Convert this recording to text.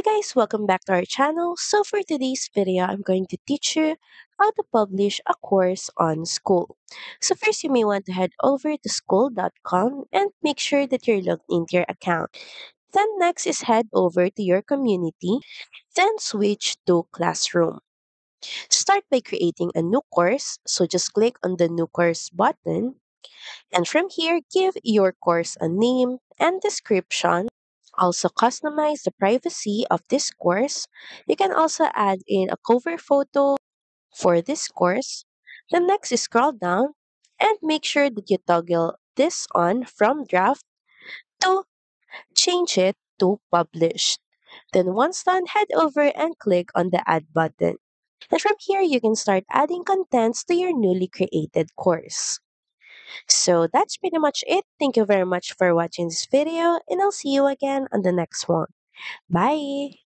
Hey guys, welcome back to our channel. So for today's video, I'm going to teach you how to publish a course on School. So first, you may want to head over to school.com and make sure that you're logged into your account. Then next is head over to your community, then switch to Classroom. Start by creating a new course. So just click on the new course button. And from here, give your course a name and description. Also, customize the privacy of this course. You can also add in a cover photo for this course. Then next is scroll down and make sure that you toggle this on from draft to change it to published. Then once done, head over and click on the add button. And from here, you can start adding contents to your newly created course. So that's pretty much it. Thank you very much for watching this video, and I'll see you again on the next one. Bye!